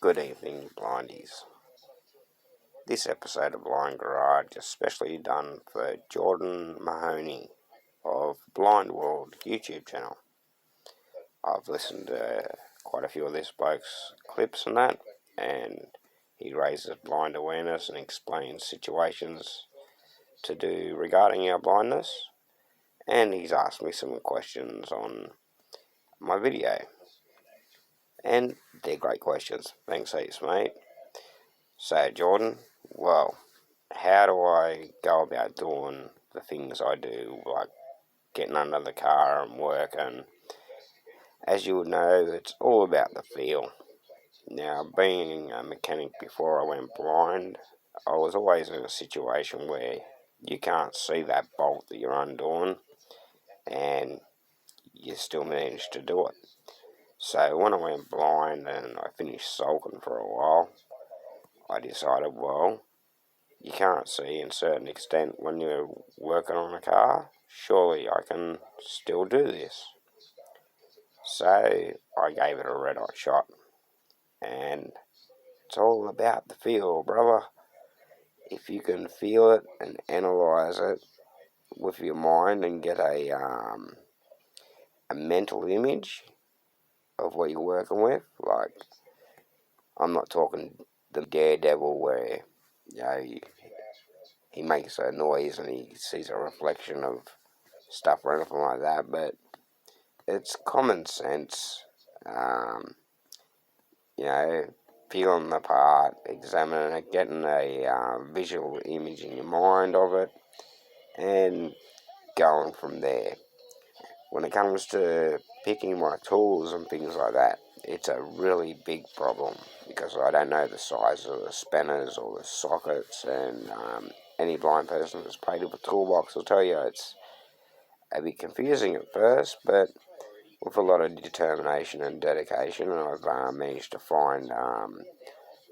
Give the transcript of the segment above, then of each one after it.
Good evening, blindies. This episode of Blind Garage is specially done for Jordan Mahoney of Blind World YouTube channel. I've listened to quite a few of this bloke's clips and that, and he raises blind awareness and explains situations to do regarding our blindness, and he's asked me some questions on my video. And they're great questions. Thanks heaps, mate. So, Jordan, well, how do I go about doing the things I do, like getting under the car and work? And as you would know, it's all about the feel. Now, being a mechanic before I went blind, I was always in a situation where you can't see that bolt that you're undoing, and you still manage to do it. So when I went blind and I finished sulking for a while, I decided, well, you can't see in a certain extent when you're working on a car. Surely I can still do this. So I gave it a red hot shot. And it's all about the feel, brother. If you can feel it and analyse it with your mind and get a mental image of what you're working with, like, I'm not talking the Daredevil where, he makes a noise and he sees a reflection of stuff or anything like that, but it's common sense, you know, peeling the part, examining it, getting a visual image in your mind of it, and going from there. When it comes to picking my tools and things like that, it's a really big problem because I don't know the size of the spanners or the sockets, and any blind person that's played with a toolbox will tell you it's a bit confusing at first, but with a lot of determination and dedication, I've managed to find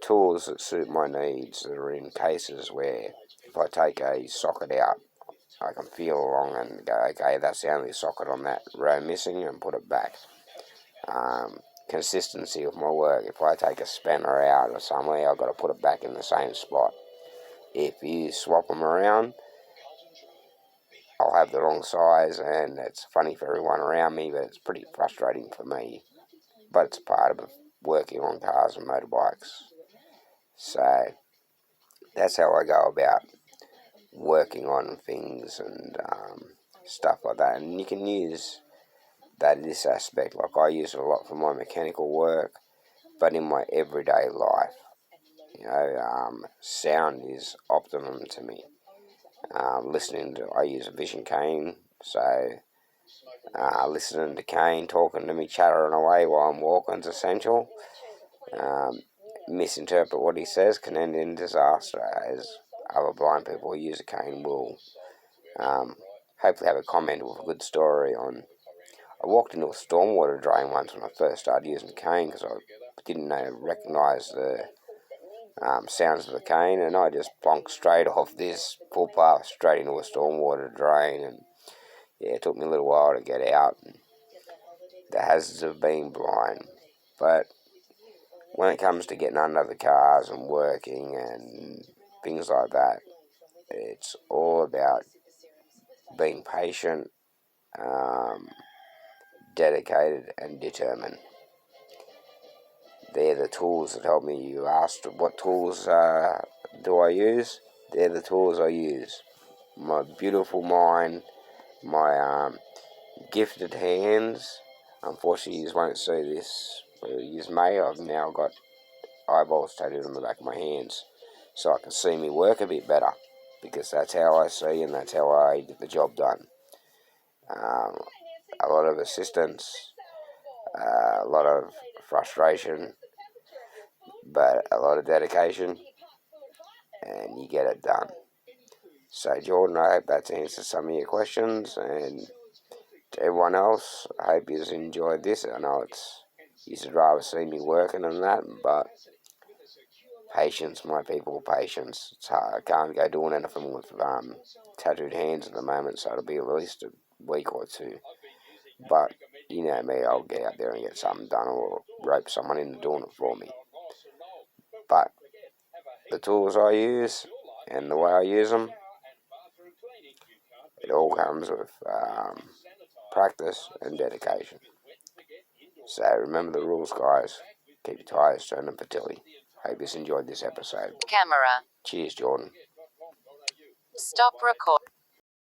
tools that suit my needs that are in cases where if I take a socket out, I can feel along and go, okay, that's the only socket on that row missing, and put it back. Consistency of my work. If I take a spanner out or somewhere, I've got to put it back in the same spot. If you swap them around, I'll have the wrong size, and it's funny for everyone around me, but it's pretty frustrating for me. But it's part of working on cars and motorbikes. So that's how I go about working on things and stuff like that. And you can use that this aspect, like I use it a lot for my mechanical work, but in my everyday life, sound is optimum to me. I use a vision cane, so listening to Kane talking to me, chattering away while I'm walking is essential. Misinterpret what he says can end in disaster, as other blind people who use a cane will. Hopefully have a comment with a good story on. I walked into a stormwater drain once when I first started using the cane because I didn't recognise the sounds of the cane, and I just plonked straight off this footpath straight into a stormwater drain, and it took me a little while to get out. The hazards of being blind, but when it comes to getting under the cars and working and things like that, it's all about being patient, dedicated and determined. They're the tools that help me. You asked what tools do I use? They're the tools I use. My beautiful mind, my gifted hands. Unfortunately, you won't see this. You may. I've now got eyeballs tattooed on the back of my hands, so I can see me work a bit better, because that's how I see and that's how I get the job done. A lot of assistance, a lot of frustration, but a lot of dedication, and you get it done. So Jordan, I hope that's answered some of your questions, and to everyone else, I hope you've enjoyed this. I know you'd rather see me working than that, but patience, my people, patience. It's hard. I can't go doing anything with tattooed hands at the moment, so it'll be at least a week or two. But you know me, I'll get out there and get something done, or rope someone into doing it for me. But the tools I use and the way I use them, it all comes with practice and dedication. So remember the rules, guys. Keep your tyres turning for Tilly. Hope you enjoyed this episode. Camera. Cheers, Jordan. Stop record.